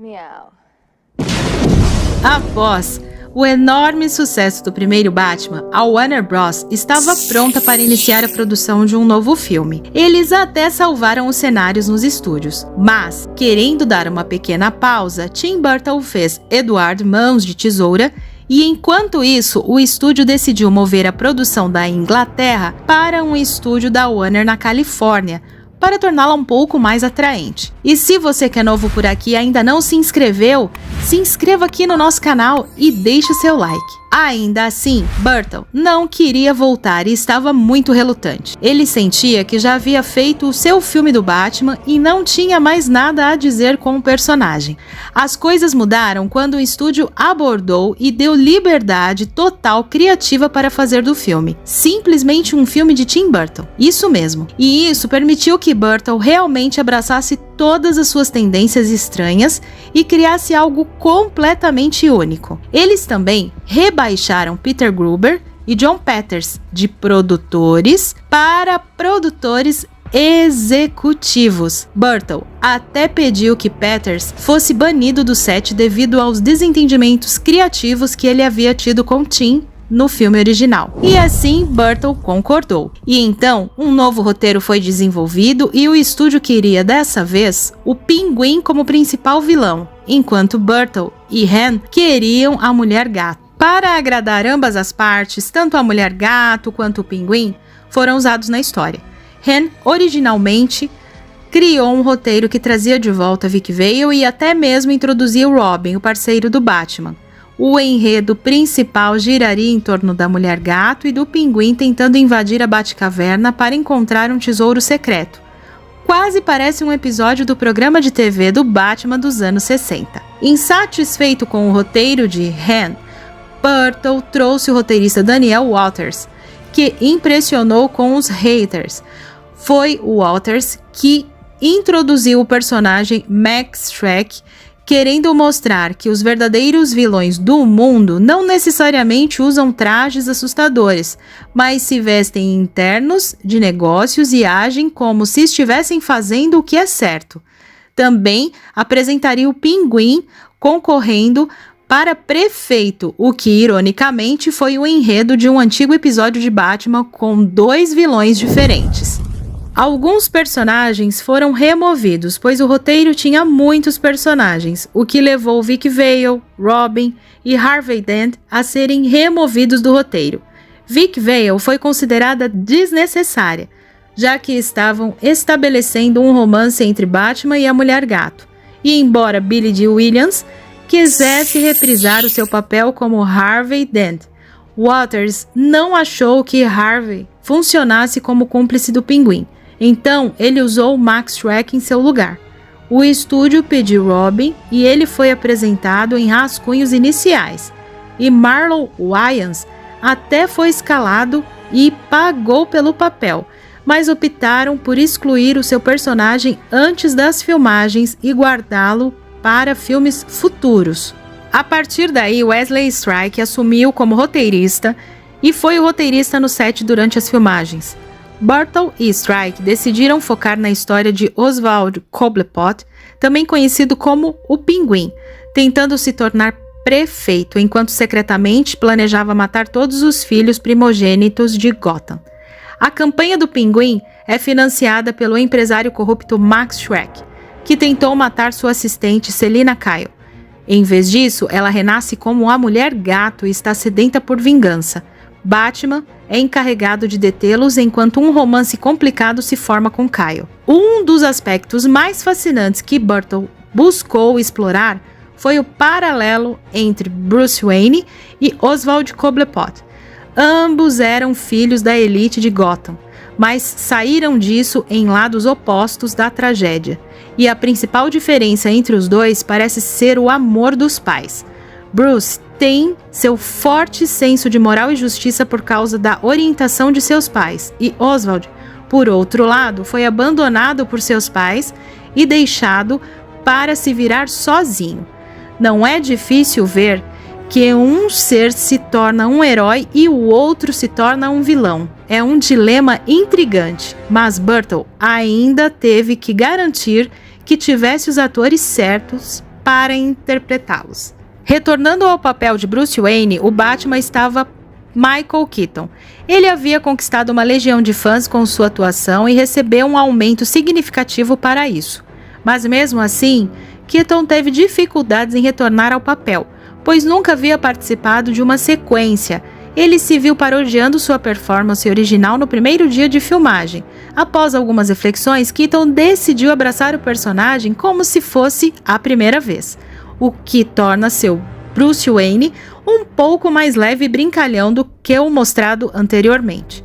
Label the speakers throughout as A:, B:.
A: Meow.
B: Após o enorme sucesso do primeiro Batman, a Warner Bros. Estava pronta para iniciar a produção de um novo filme. Eles até salvaram os cenários nos estúdios, mas, querendo dar uma pequena pausa, Tim Burton fez Edward Mãos de Tesoura, e enquanto isso, o estúdio decidiu mover a produção da Inglaterra para um estúdio da Warner na Califórnia, para torná-la um pouco mais atraente. E se você que é novo por aqui e ainda não se inscreveu, se inscreva aqui no nosso canal e deixe o seu like. Ainda assim, Burton não queria voltar e estava muito relutante. Ele sentia que já havia feito o seu filme do Batman e não tinha mais nada a dizer com o personagem. As coisas mudaram quando o estúdio abordou e deu liberdade total criativa para fazer do filme. Simplesmente um filme de Tim Burton. Isso mesmo. E isso permitiu que Burton realmente abraçasse todas as suas tendências estranhas e criasse algo completamente único. Eles também rebaixaram Peter Gruber e John Peters de produtores para produtores executivos. Burton até pediu que Peters fosse banido do set devido aos desentendimentos criativos que ele havia tido com Tim no filme original. E assim, Burton concordou. E então, um novo roteiro foi desenvolvido e o estúdio queria, dessa vez, o Pinguim como principal vilão, enquanto Burton e Han queriam a Mulher Gato. Para agradar ambas as partes, tanto a Mulher Gato quanto o Pinguim foram usados na história. Han, originalmente, criou um roteiro que trazia de volta Vic Vale e até mesmo introduzia o Robin, o parceiro do Batman. O enredo principal giraria em torno da Mulher Gato e do Pinguim tentando invadir a Batcaverna para encontrar um tesouro secreto. Quase parece um episódio do programa de TV do Batman dos anos 60. Insatisfeito com o roteiro de Han, Burton trouxe o roteirista Daniel Waters, que impressionou com os haters. Foi o Waters que introduziu o personagem Max Shreck, querendo mostrar que os verdadeiros vilões do mundo não necessariamente usam trajes assustadores, mas se vestem internos de negócios e agem como se estivessem fazendo o que é certo. Também apresentaria o Pinguim concorrendo para prefeito, o que ironicamente foi o enredo de um antigo episódio de Batman com dois vilões diferentes. Alguns personagens foram removidos, pois o roteiro tinha muitos personagens, o que levou Vic Vale, Robin e Harvey Dent a serem removidos do roteiro. Vic Vale foi considerada desnecessária, já que estavam estabelecendo um romance entre Batman e a Mulher Gato. E embora Billy Dee Williams quisesse reprisar o seu papel como Harvey Dent, Waters não achou que Harvey funcionasse como cúmplice do Pinguim. Então, ele usou Max Shreck em seu lugar. O estúdio pediu Robin e ele foi apresentado em rascunhos iniciais. E Marlon Wayans até foi escalado e pagou pelo papel, mas optaram por excluir o seu personagem antes das filmagens e guardá-lo para filmes futuros. A partir daí, Wesley Strike assumiu como roteirista e foi o roteirista no set durante as filmagens. Burton e Strike decidiram focar na história de Oswald Cobblepot, também conhecido como o Pinguim, tentando se tornar prefeito, enquanto secretamente planejava matar todos os filhos primogênitos de Gotham. A campanha do Pinguim é financiada pelo empresário corrupto Max Shreck, que tentou matar sua assistente Selina Kyle. Em vez disso, ela renasce como a Mulher Gato e está sedenta por vingança. Batman é encarregado de detê-los enquanto um romance complicado se forma com Kyle. Um dos aspectos mais fascinantes que Burton buscou explorar foi o paralelo entre Bruce Wayne e Oswald Cobblepot. Ambos eram filhos da elite de Gotham, mas saíram disso em lados opostos da tragédia. E a principal diferença entre os dois parece ser o amor dos pais. Bruce tem seu forte senso de moral e justiça por causa da orientação de seus pais, e Oswald, por outro lado, foi abandonado por seus pais e deixado para se virar sozinho. Não é difícil ver que um ser se torna um herói e o outro se torna um vilão. É um dilema intrigante, mas Burton ainda teve que garantir que tivesse os atores certos para interpretá-los. Retornando ao papel de Bruce Wayne, o Batman estava Michael Keaton. Ele havia conquistado uma legião de fãs com sua atuação e recebeu um aumento significativo para isso. Mas mesmo assim, Keaton teve dificuldades em retornar ao papel, pois nunca havia participado de uma sequência. Ele se viu parodiando sua performance original no primeiro dia de filmagem. Após algumas reflexões, Keaton decidiu abraçar o personagem como se fosse a primeira vez, o que torna seu Bruce Wayne um pouco mais leve e brincalhão do que o mostrado anteriormente.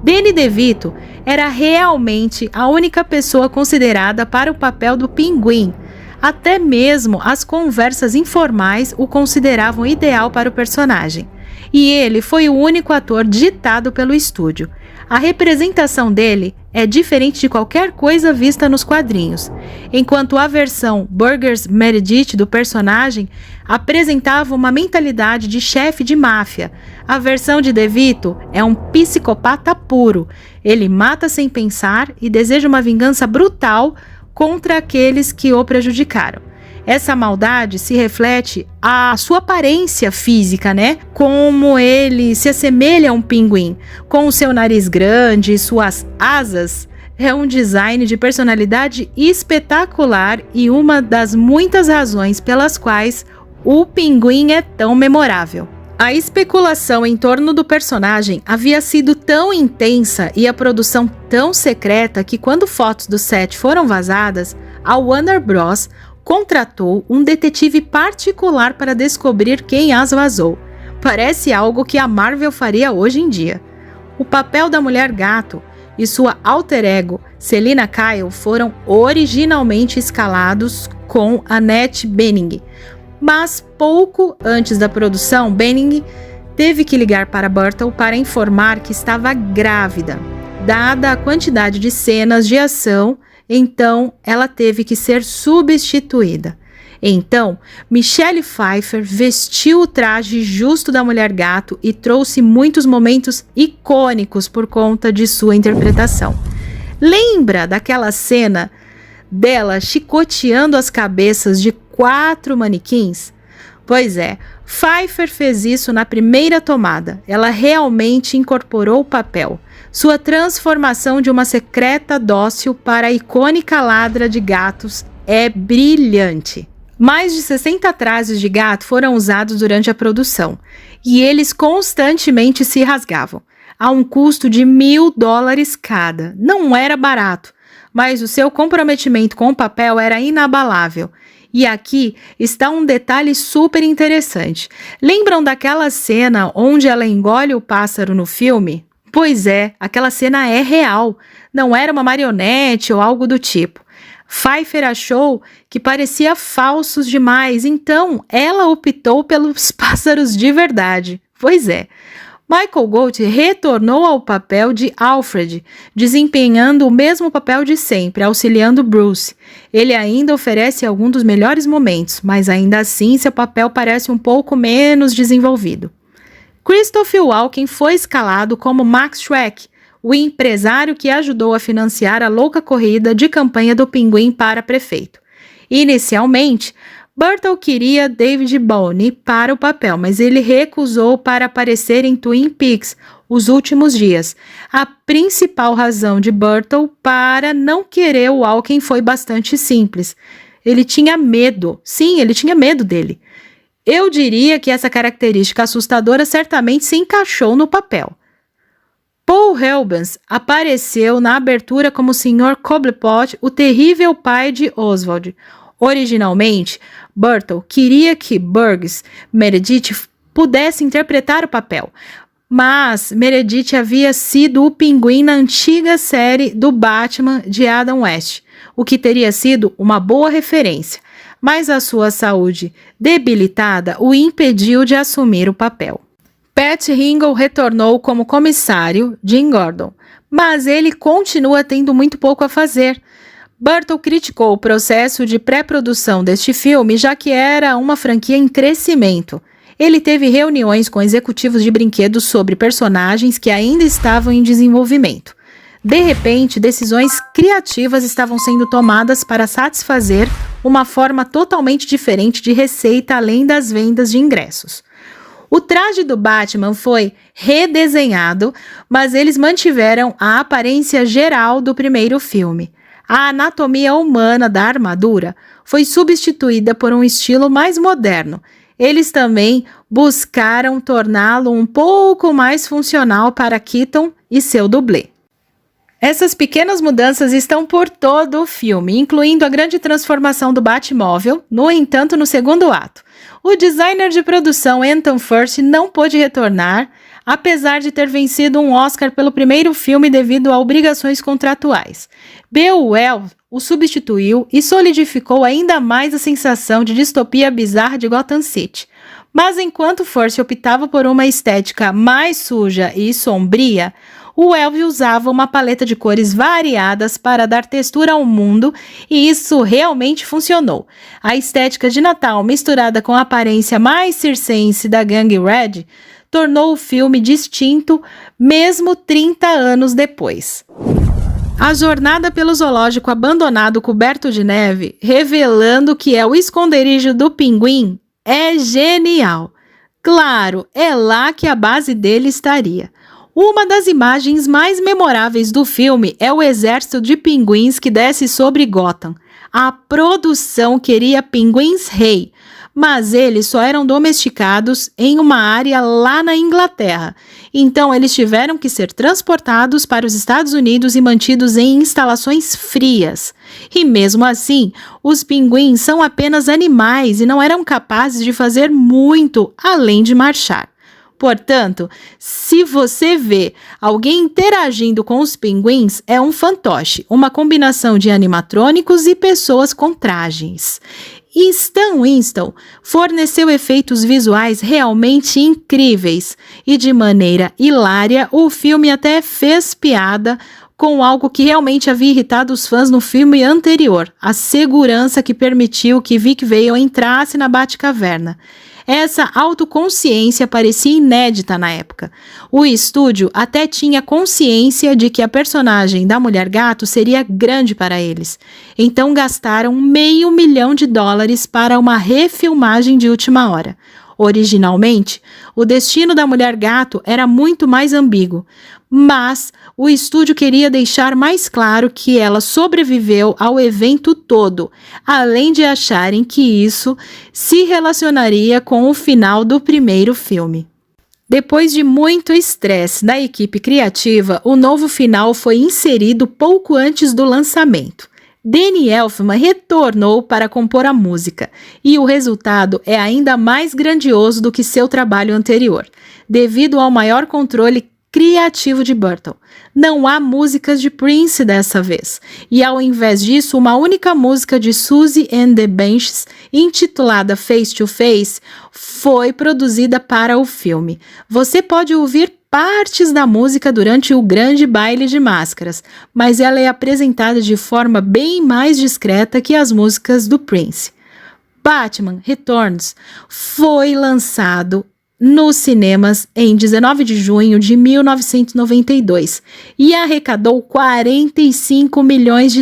B: Danny DeVito era realmente a única pessoa considerada para o papel do Pinguim. Até mesmo as conversas informais o consideravam ideal para o personagem. E ele foi o único ator ditado pelo estúdio. A representação dele é diferente de qualquer coisa vista nos quadrinhos. Enquanto a versão Burgess Meredith do personagem apresentava uma mentalidade de chefe de máfia, a versão de DeVito é um psicopata puro. Ele mata sem pensar e deseja uma vingança brutal contra aqueles que o prejudicaram. Essa maldade se reflete à sua aparência física, né? Como ele se assemelha a um pinguim, com o seu nariz grande e suas asas. É um design de personalidade espetacular e uma das muitas razões pelas quais o Pinguim é tão memorável. A especulação em torno do personagem havia sido tão intensa e a produção tão secreta que, quando fotos do set foram vazadas, a Warner Bros. Contratou um detetive particular para descobrir quem as vazou. Parece algo que a Marvel faria hoje em dia. O papel da Mulher Gato e sua alter ego, Selina Kyle, foram originalmente escalados com Annette Bening. Mas pouco antes da produção, Bening teve que ligar para Burton para informar que estava grávida. Dada a quantidade de cenas de ação, então ela teve que ser substituída. Então, Michelle Pfeiffer vestiu o traje justo da Mulher Gato e trouxe muitos momentos icônicos por conta de sua interpretação. Lembra daquela cena dela chicoteando as cabeças de 4 manequins? Pois é, Pfeiffer fez isso na primeira tomada. Ela realmente incorporou o papel. Sua transformação de uma secreta dócil para a icônica ladra de gatos é brilhante. Mais de 60 trajes de gato foram usados durante a produção, e eles constantemente se rasgavam, a um custo de $1.000 cada. Não era barato, mas o seu comprometimento com o papel era inabalável. E aqui está um detalhe super interessante. Lembram daquela cena onde ela engole o pássaro no filme? Pois é, aquela cena é real, não era uma marionete ou algo do tipo. Pfeiffer achou que parecia falsos demais, então ela optou pelos pássaros de verdade. Pois é, Michael Gold retornou ao papel de Alfred, desempenhando o mesmo papel de sempre, auxiliando Bruce. Ele ainda oferece alguns dos melhores momentos, mas ainda assim seu papel parece um pouco menos desenvolvido. Christopher Walken foi escalado como Max Schreck, o empresário que ajudou a financiar a louca corrida de campanha do Pinguim para prefeito. Inicialmente, Burton queria David Bowie para o papel, mas ele recusou para aparecer em Twin Peaks, Os Últimos Dias. A principal razão de Burton para não querer o Walken foi bastante simples. Ele tinha medo. Sim, ele tinha medo dele. Eu diria que essa característica assustadora certamente se encaixou no papel. Paul Rubens apareceu na abertura como Sr. Cobblepot, o terrível pai de Oswald. Originalmente, Burton queria que Burgess Meredith pudesse interpretar o papel, mas Meredith havia sido o Pinguim na antiga série do Batman de Adam West, o que teria sido uma boa referência. Mas a sua saúde debilitada o impediu de assumir o papel. Pat Hingle retornou como comissário Jim Gordon, mas ele continua tendo muito pouco a fazer. Burton criticou o processo de pré-produção deste filme, já que era uma franquia em crescimento. Ele teve reuniões com executivos de brinquedos sobre personagens que ainda estavam em desenvolvimento. De repente, decisões criativas estavam sendo tomadas para satisfazer uma forma totalmente diferente de receita além das vendas de ingressos. O traje do Batman foi redesenhado, mas eles mantiveram a aparência geral do primeiro filme. A anatomia humana da armadura foi substituída por um estilo mais moderno. Eles também buscaram torná-lo um pouco mais funcional para Keaton e seu dublê. Essas pequenas mudanças estão por todo o filme, incluindo a grande transformação do Batmóvel, no entanto, no segundo ato. O designer de produção Anton Furst não pôde retornar, apesar de ter vencido um Oscar pelo primeiro filme devido a obrigações contratuais. Bill Wells o substituiu e solidificou ainda mais a sensação de distopia bizarra de Gotham City. Mas enquanto Furst optava por uma estética mais suja e sombria, o Wells usava uma paleta de cores variadas para dar textura ao mundo e isso realmente funcionou. A estética de Natal misturada com a aparência mais circense da gangue Red tornou o filme distinto mesmo 30 anos depois. A jornada pelo zoológico abandonado coberto de neve, revelando que é o esconderijo do pinguim, é genial. Claro, é lá que a base dele estaria. Uma das imagens mais memoráveis do filme é o exército de pinguins que desce sobre Gotham. A produção queria pinguins-rei, mas eles só eram domesticados em uma área lá na Inglaterra. Então eles tiveram que ser transportados para os Estados Unidos e mantidos em instalações frias. E mesmo assim, os pinguins são apenas animais e não eram capazes de fazer muito além de marchar. Portanto, se você vê alguém interagindo com os pinguins, é um fantoche, uma combinação de animatrônicos e pessoas com trajes. E Stan Winston forneceu efeitos visuais realmente incríveis e de maneira hilária, o filme até fez piada com algo que realmente havia irritado os fãs no filme anterior, a segurança que permitiu que Vic Vale entrasse na Batcaverna. Essa autoconsciência parecia inédita na época. O estúdio até tinha consciência de que a personagem da Mulher Gato seria grande para eles. Então gastaram $500 mil para uma refilmagem de última hora. Originalmente, o destino da Mulher Gato era muito mais ambíguo, mas o estúdio queria deixar mais claro que ela sobreviveu ao evento todo, além de acharem que isso se relacionaria com o final do primeiro filme. Depois de muito estresse da equipe criativa, o novo final foi inserido pouco antes do lançamento. Danny Elfman retornou para compor a música, e o resultado é ainda mais grandioso do que seu trabalho anterior, devido ao maior controle criativo de Burton. Não há músicas de Prince dessa vez, e ao invés disso, uma única música de Susie and the Banshees, intitulada Face to Face, foi produzida para o filme. Você pode ouvir partes da música durante o grande baile de máscaras, mas ela é apresentada de forma bem mais discreta que as músicas do Prince. Batman Returns foi lançado nos cinemas em 19 de junho de 1992 e arrecadou $45 milhões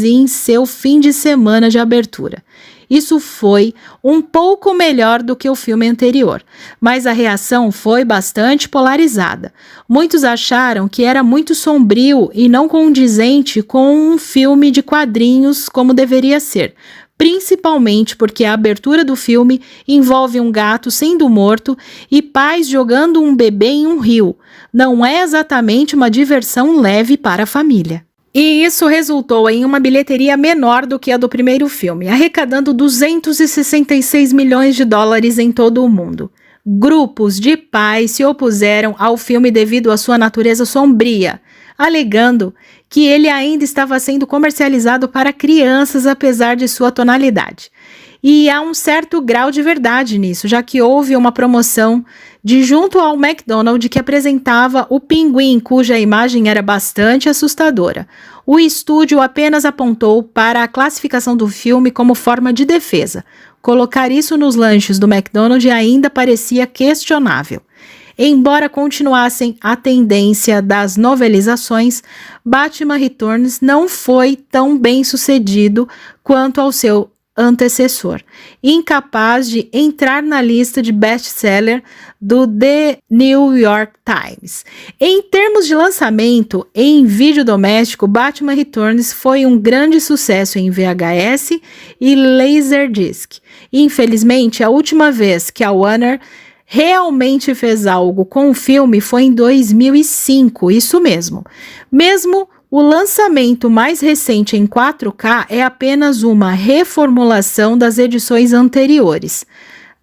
B: em seu fim de semana de abertura. Isso foi um pouco melhor do que o filme anterior, mas a reação foi bastante polarizada. Muitos acharam que era muito sombrio e não condizente com um filme de quadrinhos como deveria ser, principalmente porque a abertura do filme envolve um gato sendo morto e pais jogando um bebê em um rio. Não é exatamente uma diversão leve para a família. E isso resultou em uma bilheteria menor do que a do primeiro filme, arrecadando $266 milhões em todo o mundo. Grupos de pais se opuseram ao filme devido à sua natureza sombria, alegando que ele ainda estava sendo comercializado para crianças apesar de sua tonalidade. E há um certo grau de verdade nisso, já que houve uma promoção de junto ao McDonald's que apresentava o pinguim, cuja imagem era bastante assustadora. O estúdio apenas apontou para a classificação do filme como forma de defesa. Colocar isso nos lanches do McDonald's ainda parecia questionável. Embora continuassem a tendência das novelizações, Batman Returns não foi tão bem sucedido quanto ao seu antecessor, incapaz de entrar na lista de best-seller do The New York Times. Em termos de lançamento em vídeo doméstico, Batman Returns foi um grande sucesso em VHS e Laserdisc. Infelizmente, a última vez que a Warner realmente fez algo com o filme foi em 2005, isso mesmo. Mesmo o lançamento mais recente em 4K é apenas uma reformulação das edições anteriores.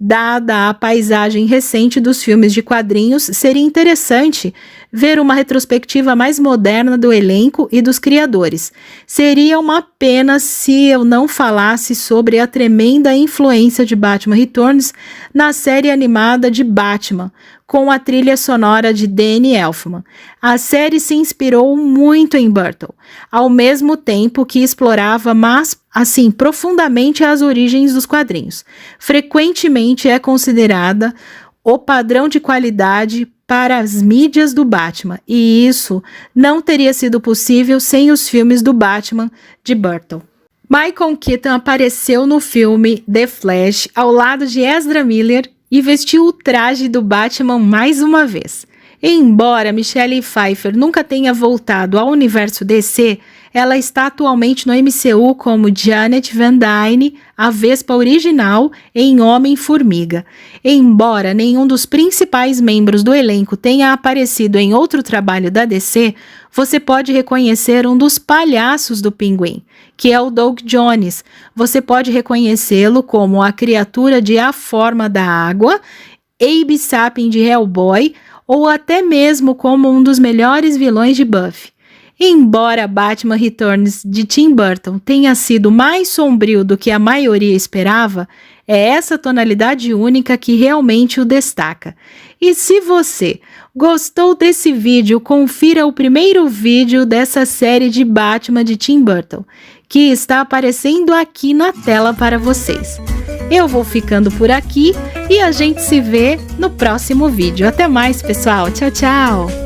B: Dada a paisagem recente dos filmes de quadrinhos, seria interessante ver uma retrospectiva mais moderna do elenco e dos criadores. Seria uma pena se eu não falasse sobre a tremenda influência de Batman Returns na série animada de Batman, com a trilha sonora de Danny Elfman. A série se inspirou muito em Burton, ao mesmo tempo que explorava profundamente as origens dos quadrinhos. Frequentemente é considerada o padrão de qualidade para as mídias do Batman, e isso não teria sido possível sem os filmes do Batman de Burton. Michael Keaton apareceu no filme The Flash ao lado de Ezra Miller e vestiu o traje do Batman mais uma vez. Embora Michelle Pfeiffer nunca tenha voltado ao universo DC, ela está atualmente no MCU como Janet Van Dyne, a Vespa original em Homem-Formiga. Embora nenhum dos principais membros do elenco tenha aparecido em outro trabalho da DC, você pode reconhecer um dos palhaços do Pinguim, que é o Doug Jones. Você pode reconhecê-lo como a criatura de A Forma da Água, Abe Sapien de Hellboy, ou até mesmo como um dos melhores vilões de Buffy. Embora Batman Returns de Tim Burton tenha sido mais sombrio do que a maioria esperava, é essa tonalidade única que realmente o destaca. E se você gostou desse vídeo, confira o primeiro vídeo dessa série de Batman de Tim Burton, que está aparecendo aqui na tela para vocês. Eu vou ficando por aqui e a gente se vê no próximo vídeo. Até mais, pessoal. Tchau, tchau!